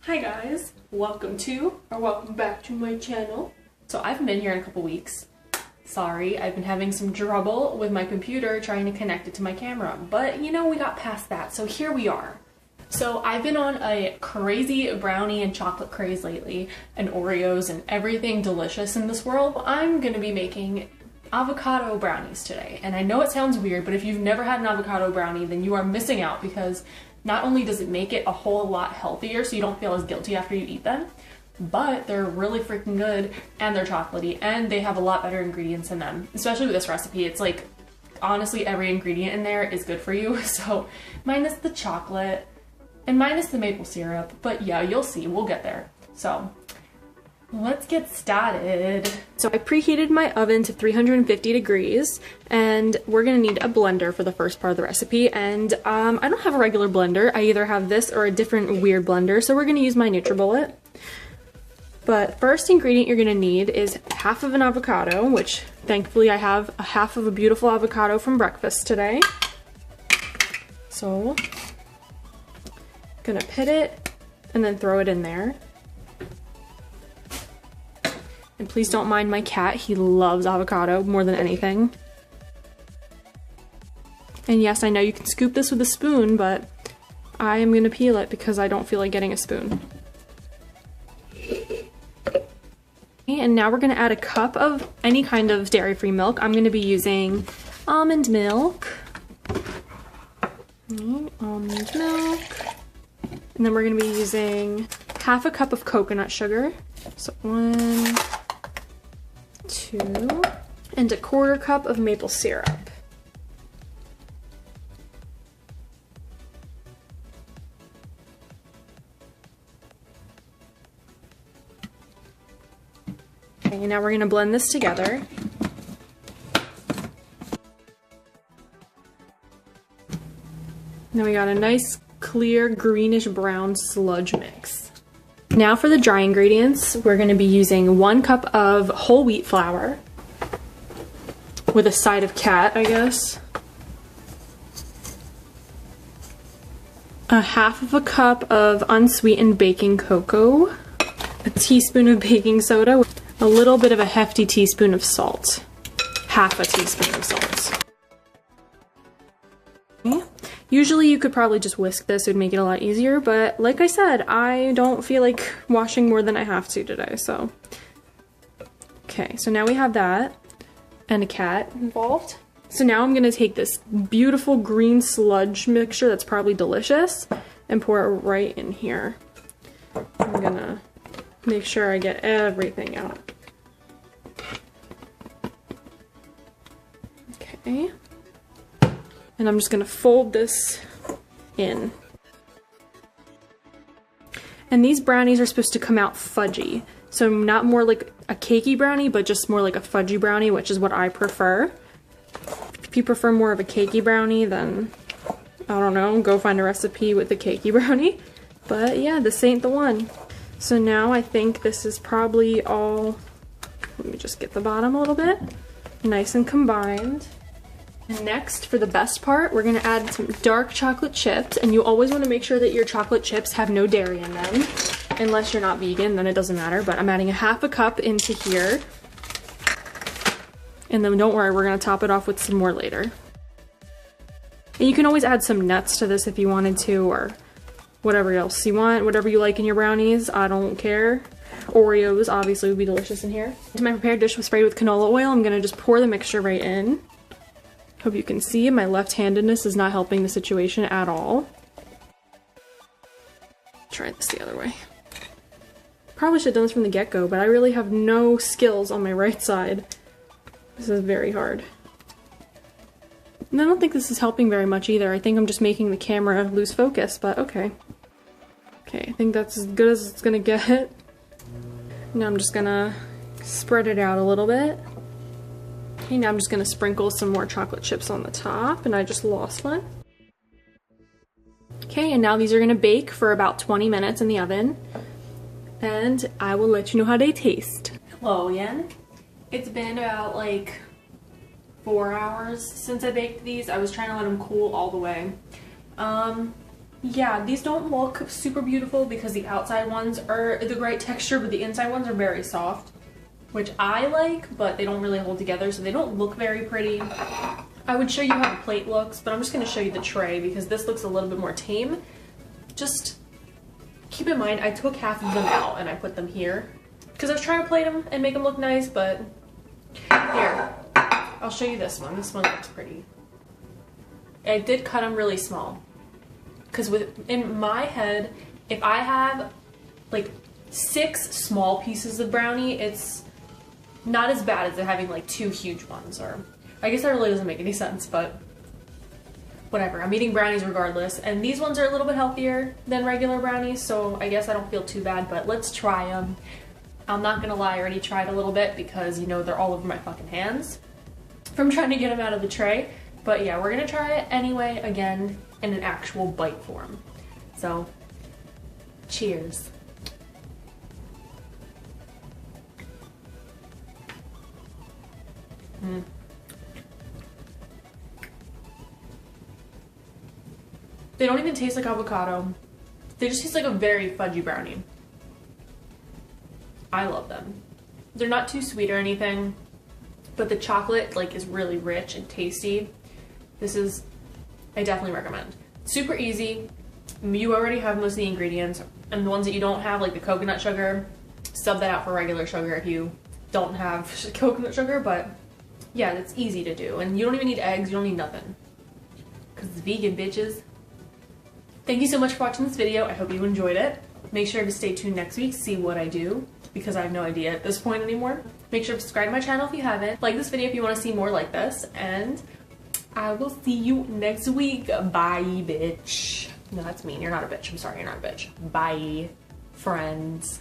Hi guys, welcome back to my channel. So I haven't been here in a couple weeks. Sorry, I've been having some trouble with my computer trying to connect it to my camera, but you know, we got past that, so here we are. So I've been on a crazy brownie and chocolate craze lately, and Oreos and everything delicious in this world. I'm gonna be making avocado brownies today, and I know it sounds weird, but if you've never had an avocado brownie, then you are missing out, because not only does it make it a whole lot healthier so you don't feel as guilty after you eat them, but they're really freaking good, and they're chocolatey, and they have a lot better ingredients in them. Especially with this recipe, it's like, honestly, every ingredient in there is good for you, so minus the chocolate and minus the maple syrup, but yeah, you'll see, we'll get there. So let's get started. So I preheated my oven to 350 degrees, and we're gonna need a blender for the first part of the recipe, and I don't have a regular blender. I either have this or a different weird blender, so we're gonna use my NutriBullet. But first ingredient you're gonna need is half of an avocado, which thankfully I have a half of a beautiful avocado from breakfast today. So, gonna pit it and then throw it in there. And please don't mind my cat, he loves avocado more than anything. And yes, I know you can scoop this with a spoon, but I am gonna peel it because I don't feel like getting a spoon. And now we're gonna add a cup of any kind of dairy-free milk. I'm gonna be using almond milk. Almond milk. And then we're gonna be using half a cup of coconut sugar. So 1, 2, and a quarter cup of maple syrup. Okay, now we're gonna blend this together. Now we got a nice clear greenish brown sludge mix. Now for the dry ingredients, we're going to be using 1 cup of whole wheat flour with a side of cat, I guess. A half of a cup of unsweetened baking cocoa, a teaspoon of baking soda, a little bit of a hefty teaspoon of salt, half a teaspoon of salt. Okay. Usually you could probably just whisk this, it would make it a lot easier, but like I said, I don't feel like washing more than I have to today, so. Okay, so now we have that, and a cat involved. So now I'm gonna take this beautiful green sludge mixture that's probably delicious, and pour it right in here. I'm gonna make sure I get everything out. Okay. And I'm just gonna fold this in. And these brownies are supposed to come out fudgy. So not more like a cakey brownie, but just more like a fudgy brownie, which is what I prefer. If you prefer more of a cakey brownie, then I don't know, go find a recipe with the cakey brownie. But yeah, this ain't the one. So now I think this is probably all, let me just get the bottom a little bit, nice and combined. And next, for the best part, we're gonna add some dark chocolate chips, and you always wanna make sure that your chocolate chips have no dairy in them. Unless you're not vegan, then it doesn't matter, but I'm adding a half a cup into here. And then don't worry, we're gonna top it off with some more later. And you can always add some nuts to this if you wanted to, or whatever else you want, whatever you like in your brownies, I don't care. Oreos obviously would be delicious in here. To my prepared dish was sprayed with canola oil. I'm gonna just pour the mixture right in. Hope you can see my left-handedness is not helping the situation at all. Try this the other way. Probably should have done this from the get-go, but I really have no skills on my right side. This is very hard. And I don't think this is helping very much either. I think I'm just making the camera lose focus, but okay. Okay, I think that's as good as it's gonna get. Now I'm just gonna spread it out a little bit. Okay, now I'm just gonna sprinkle some more chocolate chips on the top, and I just lost one. Okay, and now these are gonna bake for about 20 minutes in the oven, and I will let you know how they taste. Hello again. It's been about like 4 hours since I baked these. I was trying to let them cool all the way. yeah, these don't look super beautiful because the outside ones are the right texture, but the inside ones are very soft, which I like, but they don't really hold together, so they don't look very pretty. I would show you how the plate looks, but I'm just going to show you the tray because this looks a little bit more tame. Just keep in mind, I took half of them out and I put them here because I was trying to plate them and make them look nice, but here, I'll show you this one. This one looks pretty. I did cut them really small because in my head, if I have like 6 small pieces of brownie, it's not as bad as having like 2 huge ones. Or I guess that really doesn't make any sense, but whatever. I'm eating brownies regardless, and these ones are a little bit healthier than regular brownies, so I guess I don't feel too bad, but let's try them. I'm not gonna lie, I already tried a little bit because, you know, they're all over my fucking hands from trying to get them out of the tray. But yeah, we're gonna try it anyway, again, in an actual bite form. So, cheers. They don't even taste like avocado. They just taste like a very fudgy brownie. I love them. They're not too sweet or anything, but the chocolate like is really rich and tasty. I definitely recommend. Super easy. You already have most of the ingredients, and the ones that you don't have, like the coconut sugar, sub that out for regular sugar if you don't have coconut sugar, but yeah, it's easy to do. And you don't even need eggs, you don't need nothing. Because it's vegan, bitches. Thank you so much for watching this video. I hope you enjoyed it. Make sure to stay tuned next week to see what I do, because I have no idea at this point anymore. Make sure to subscribe to my channel if you haven't. Like this video if you want to see more like this, and I will see you next week. Bye, bitch. No, that's mean. You're not a bitch. I'm sorry, you're not a bitch. Bye, friends.